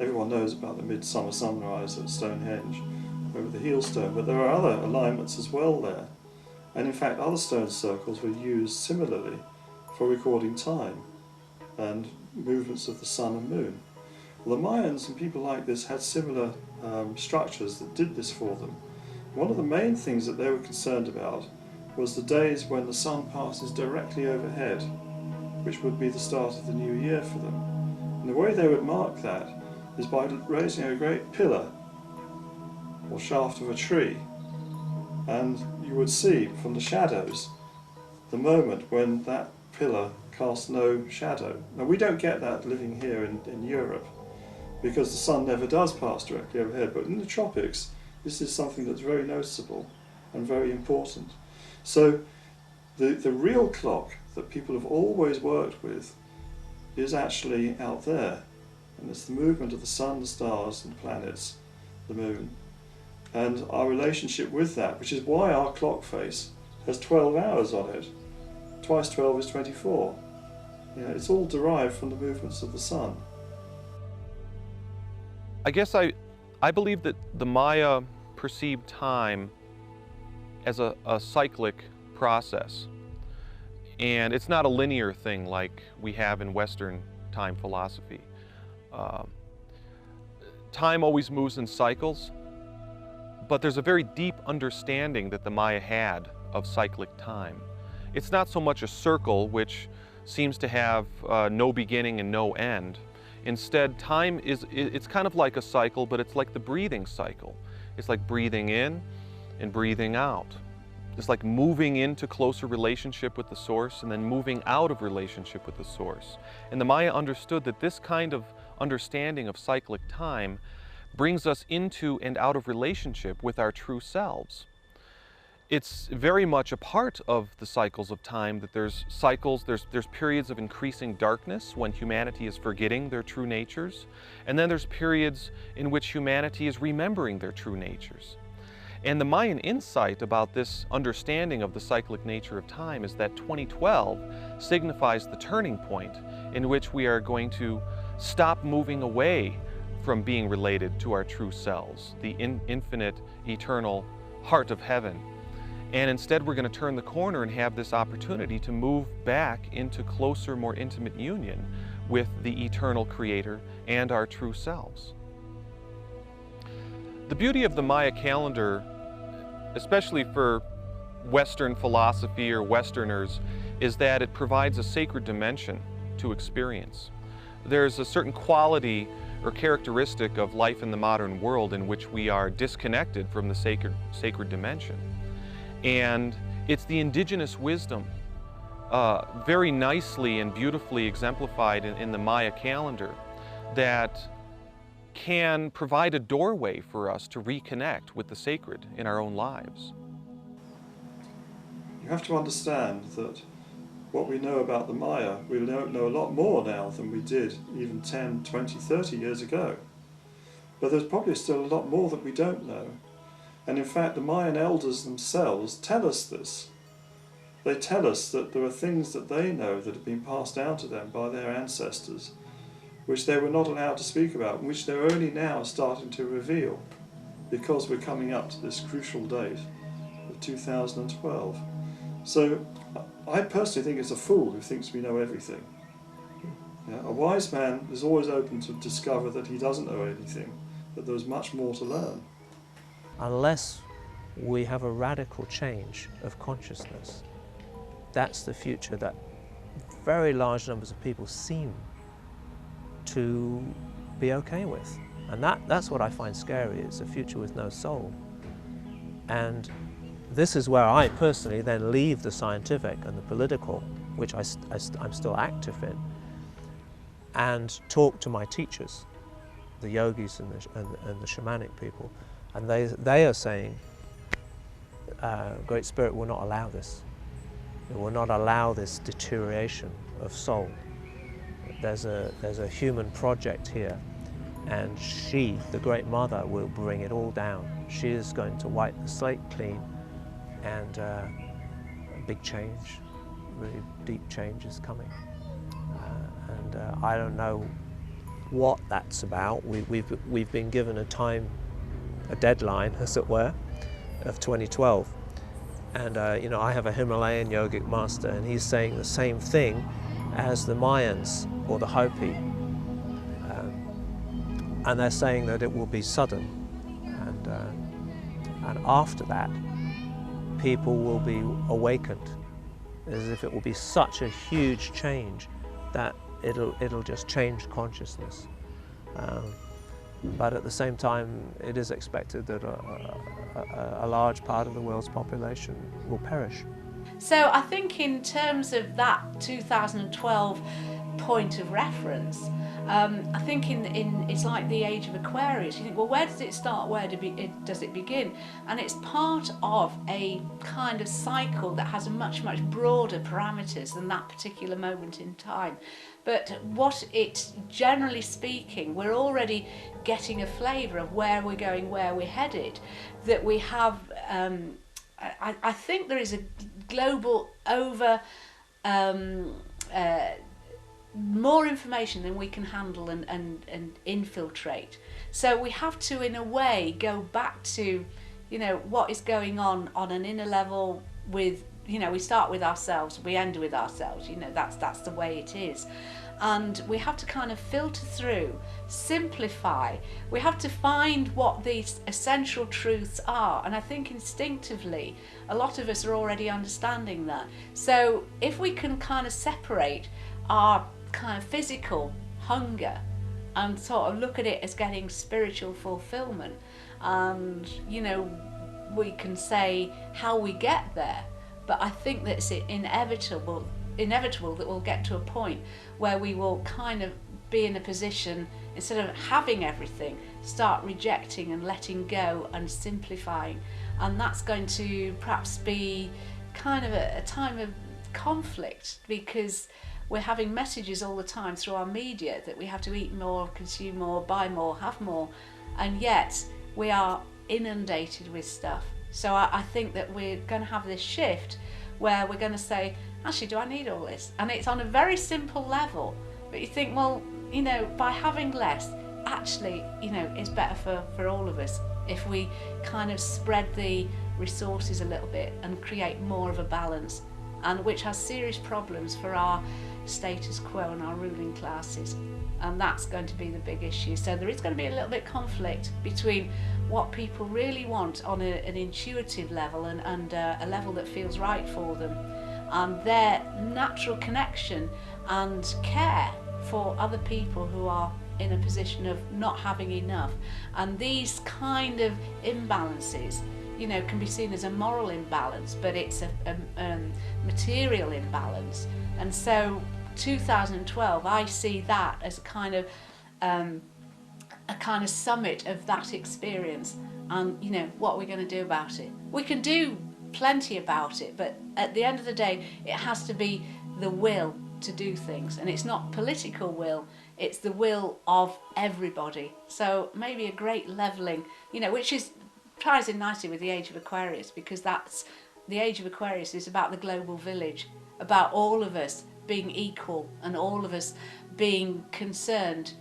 Everyone knows about the midsummer sunrise at Stonehenge over the Heelstone, but there are other alignments as well there. And in fact, other stone circles were used similarly for recording time and movements of the sun and moon. Well, the Mayans and people like this had similar structures that did this for them. One of the main things that they were concerned about was the days when the sun passes directly overhead, which would be the start of the new year for them. And the way they would mark that is by raising a great pillar or shaft of a tree, and you would see from the shadows the moment when that pillar casts no shadow. Now, we don't get that living here in Europe, because the sun never does pass directly overhead, but in the tropics this is something that's very noticeable and very important. So the real clock that people have always worked with is actually out there, and it's the movement of the sun, the stars and planets, the moon, and our relationship with that, which is why our clock face has 12 hours on it. Twice 12 is 24. It's all derived from the movements of the sun. I guess I believe that the Maya perceived time as a cyclic process. And it's not a linear thing like we have in Western time philosophy. Time always moves in cycles, but there's a very deep understanding that the Maya had of cyclic time. It's not so much a circle, which seems to have no beginning and no end. Instead, time it's kind of like a cycle, but it's like the breathing cycle. It's like breathing in and breathing out. It's like moving into closer relationship with the source and then moving out of relationship with the source. And the Maya understood that this kind of understanding of cyclic time brings us into and out of relationship with our true selves. It's very much a part of the cycles of time that there's cycles, there's periods of increasing darkness when humanity is forgetting their true natures, and then there's periods in which humanity is remembering their true natures. And the Mayan insight about this understanding of the cyclic nature of time is that 2012 signifies the turning point in which we are going to stop moving away from being related to our true selves, the infinite, eternal heart of heaven. And instead we're going to turn the corner and have this opportunity to move back into closer, more intimate union with the eternal Creator and our true selves. The beauty of the Maya calendar, especially for Western philosophy or Westerners, is that it provides a sacred dimension to experience. There's a certain quality or characteristic of life in the modern world in which we are disconnected from the sacred dimension. And it's the indigenous wisdom, very nicely and beautifully exemplified in the Maya calendar, that can provide a doorway for us to reconnect with the sacred in our own lives. You have to understand that what we know about the Maya, we know a lot more now than we did even 10, 20, 30 years ago. But there's probably still a lot more that we don't know. And in fact, the Mayan elders themselves tell us this. They tell us that there are things that they know that have been passed down to them by their ancestors, which they were not allowed to speak about, and which they're only now starting to reveal, because we're coming up to this crucial date of 2012. So I personally think it's a fool who thinks we know everything. Yeah, a wise man is always open to discover that he doesn't know anything, that there's much more to learn. Unless we have a radical change of consciousness, that's the future that very large numbers of people seem to be okay with. And that's what I find scary. It's a future with no soul. And this is where I personally then leave the scientific and the political, which I'm still active in, and talk to my teachers, the yogis and the shamanic people. And they are saying, Great Spirit will not allow this. It will not allow this deterioration of soul. There's a human project here, and she, the Great Mother, will bring it all down. She is going to wipe the slate clean, and a big change, really deep change is coming. And I don't know what that's about. We've been given a deadline, as it were, of 2012. And you know, I have a Himalayan yogic master, and he's saying the same thing as the Mayans or the Hopi. And they're saying that it will be sudden. And after that, people will be awakened, as if it will be such a huge change that it'll just change consciousness. But at the same time, it is expected that a large part of the world's population will perish. So I think in terms of that 2012 point of reference, I think it's like the age of Aquarius. You think, well, where does it start? Where does it begin? And it's part of a kind of cycle that has a much broader parameters than that particular moment in time. But what it, generally speaking, we're already getting a flavour of where we're going, where we're headed, that we have, I think there is a global more information than we can handle and infiltrate. So we have to, in a way, go back to, you know, what is going on an inner level with, you know, we start with ourselves, we end with ourselves, you know, that's the way it is. And we have to kind of filter through, simplify. We have to find what these essential truths are. And I think instinctively, a lot of us are already understanding that. So if we can kind of separate our kind of physical hunger and sort of look at it as getting spiritual fulfillment, and we can say how we get there, but I think that it's inevitable that we'll get to a point where we will kind of be in a position, instead of having everything, start rejecting and letting go and simplifying. And that's going to perhaps be kind of a time of conflict, because we're having messages all the time through our media that we have to eat more, consume more, buy more, have more, and yet we are inundated with stuff. So I think that we're going to have this shift where we're going to say, actually, do I need all this? And it's on a very simple level, but you think, well, by having less, actually, it's better for all of us if we kind of spread the resources a little bit and create more of a balance, and which has serious problems for our status quo and our ruling classes. And that's going to be the big issue. So there is going to be a little bit conflict between what people really want on an intuitive level and a level that feels right for them, and their natural connection and care for other people who are in a position of not having enough. And these kind of imbalances, can be seen as a moral imbalance, but it's a material imbalance. And so 2012, I see that as a kind of summit of that experience, and what we're going to do about it. We can do plenty about it, but at the end of the day, it has to be the will to do things, and it's not political will, it's the will of everybody. So maybe a great levelling, which ties in nicely with the Age of Aquarius, because that's the Age of Aquarius is about the global village, about all of us being equal and all of us being concerned,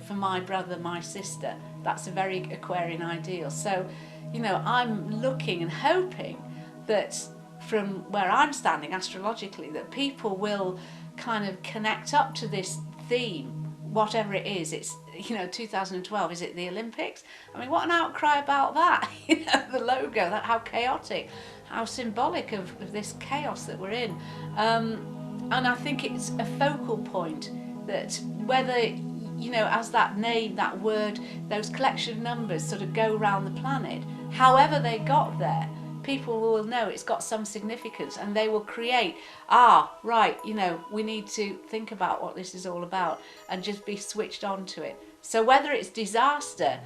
for my brother, my sister. That's a very Aquarian ideal. So, I'm looking and hoping that from where I'm standing astrologically, that people will kind of connect up to this theme, whatever it is. It's 2012, is it the Olympics? I mean, what an outcry about that. The logo, how chaotic, how symbolic of this chaos that we're in. And I think it's a focal point that whether as that name, that word, those collection of numbers sort of go around the planet, however they got there, people will know it's got some significance, and they will create, right, we need to think about what this is all about and just be switched on to it. So whether it's disaster,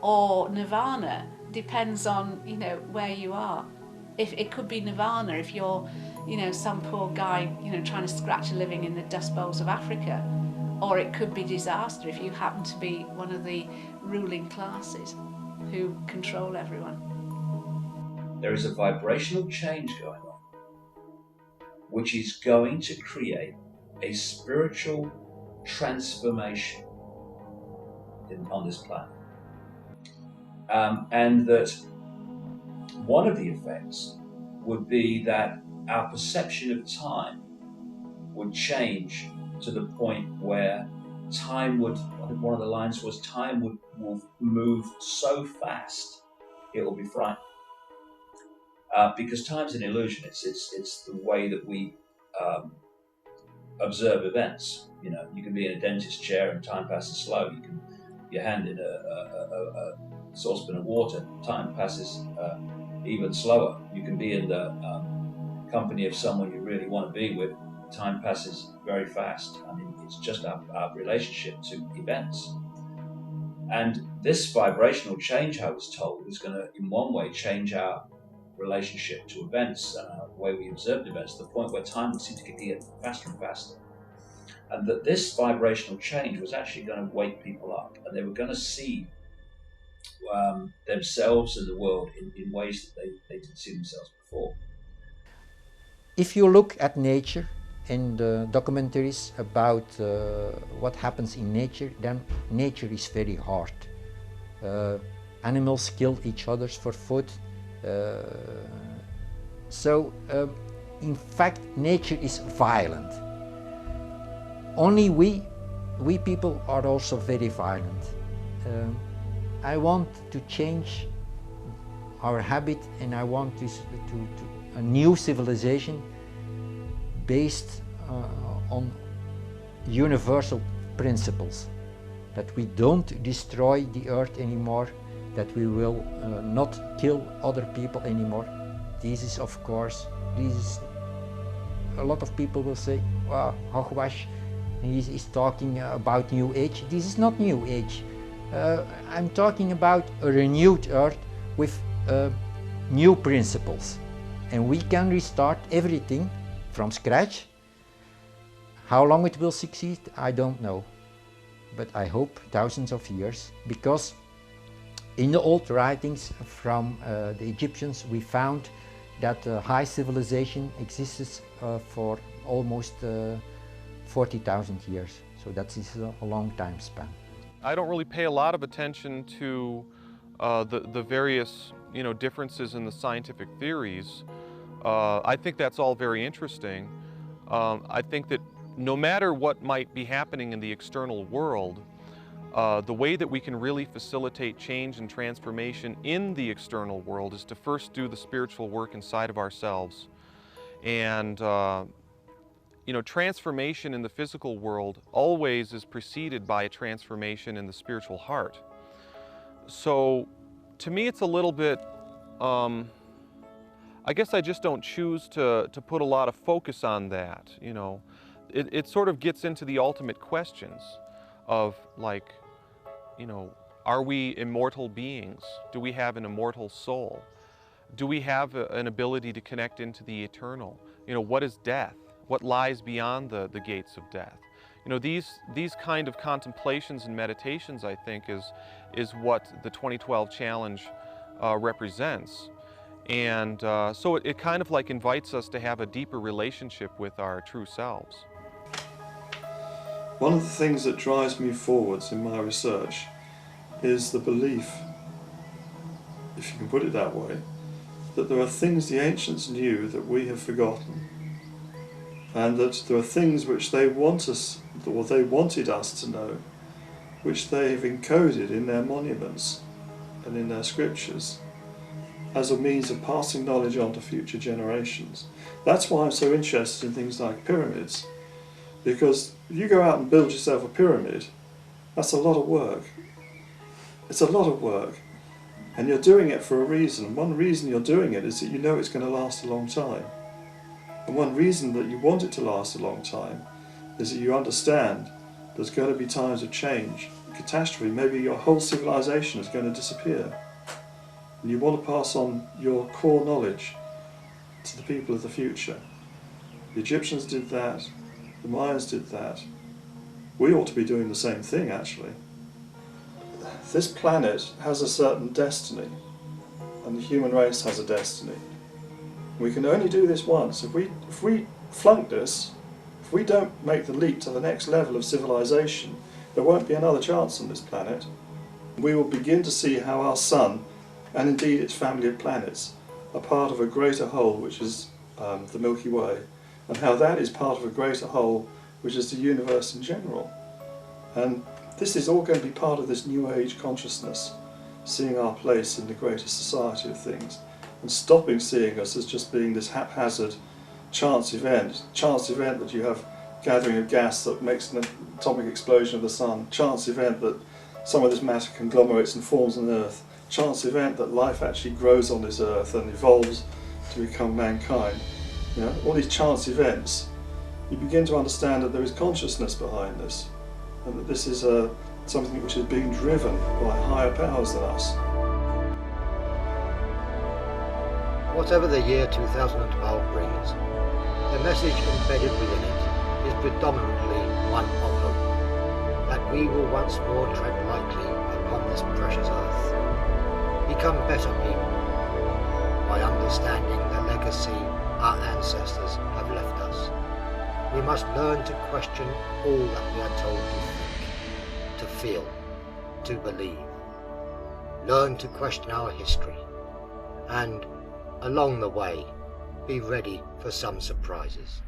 or nirvana, depends on, where you are. If it could be nirvana if you're, some poor guy, trying to scratch a living in the dust bowls of Africa, or it could be disaster if you happen to be one of the ruling classes who control everyone. There is a vibrational change going on, which is going to create a spiritual transformation on this planet. And that one of the effects would be that our perception of time would change to the point where time would, I think one of the lines was, time will move so fast it will be frightening. Because time's an illusion. It's the way that we observe events. You can be in a dentist's chair and time passes slow. You can your hand in a saucepan of water, time passes even slower. You can be in the company of someone you really want to be with, time passes very fast. I mean, it's just our relationship to events. And this vibrational change, I was told, is going to, in one way, change our relationship to events and the way we observe events, to the point where time would seem to get faster and faster. And that this vibrational change was actually going to wake people up, and they were going to see themselves and the world in ways that they didn't see themselves before. If you look at nature and documentaries about what happens in nature, then nature is very hard. Animals kill each other for food. So in fact, nature is violent. Only we people are also very violent. I want to change our habit, and I want to a new civilization based on universal principles, that we don't destroy the earth anymore, that we will not kill other people anymore. This is, of course, a lot of people will say, well, Hogwash, he's talking about New Age. This is not New Age. I'm talking about a renewed earth with new principles. And we can restart everything from scratch. How long it will succeed, I don't know. But I hope thousands of years, because in the old writings from the Egyptians we found that high civilization exists for almost 40,000 years. So that is a long time span. I don't really pay a lot of attention to the various differences in the scientific theories. I think that's all very interesting. I think that no matter what might be happening in the external world, the way that we can really facilitate change and transformation in the external world is to first do the spiritual work inside of ourselves. And transformation in the physical world always is preceded by a transformation in the spiritual heart. So to me it's a little bit, I guess I just don't choose to put a lot of focus on that. It sort of gets into the ultimate questions of, like, are we immortal beings? Do we have an immortal soul? Do we have an ability to connect into the eternal? What is death? What lies beyond the gates of death? These kind of contemplations and meditations, I think, is what the 2012 challenge represents. And so it kind of like invites us to have a deeper relationship with our true selves. One of the things that drives me forwards in my research is the belief, if you can put it that way, that there are things the ancients knew that we have forgotten, and that there are things which they want us, or they wanted us to know, which they have encoded in their monuments and in their scriptures as a means of passing knowledge on to future generations. That's why I'm so interested in things like pyramids, because if you go out and build yourself a pyramid, that's a lot of work. It's a lot of work, and you're doing it for a reason. One reason you're doing it is that you know it's going to last a long time. And one reason that you want it to last a long time is that you understand there's going to be times of change, catastrophe. Maybe your whole civilization is going to disappear. And you want to pass on your core knowledge to the people of the future. The Egyptians did that, the Mayans did that. We ought to be doing the same thing, actually. This planet has a certain destiny, and the human race has a destiny. We can only do this once. If we flunk this, if we don't make the leap to the next level of civilization, there won't be another chance on this planet. We will begin to see how our sun, and indeed its family of planets, are part of a greater whole, which is the Milky Way, and how that is part of a greater whole, which is the universe in general. And this is all going to be part of this New Age consciousness, seeing our place in the greater society of things, and stopping seeing us as just being this haphazard chance event that you have gathering of gas that makes an atomic explosion of the sun, chance event that some of this matter conglomerates and forms on Earth, chance event that life actually grows on this Earth and evolves to become mankind. All these chance events, you begin to understand that there is consciousness behind this, and that this is something which is being driven by higher powers than us. Whatever the year 2012 brings, the message embedded within it is predominantly one of hope, that we will once more tread lightly upon this precious earth, become better people, by understanding the legacy our ancestors have left us. We must learn to question all that we are told to think, to feel, to believe. Learn to question our history, and along the way, be ready for some surprises.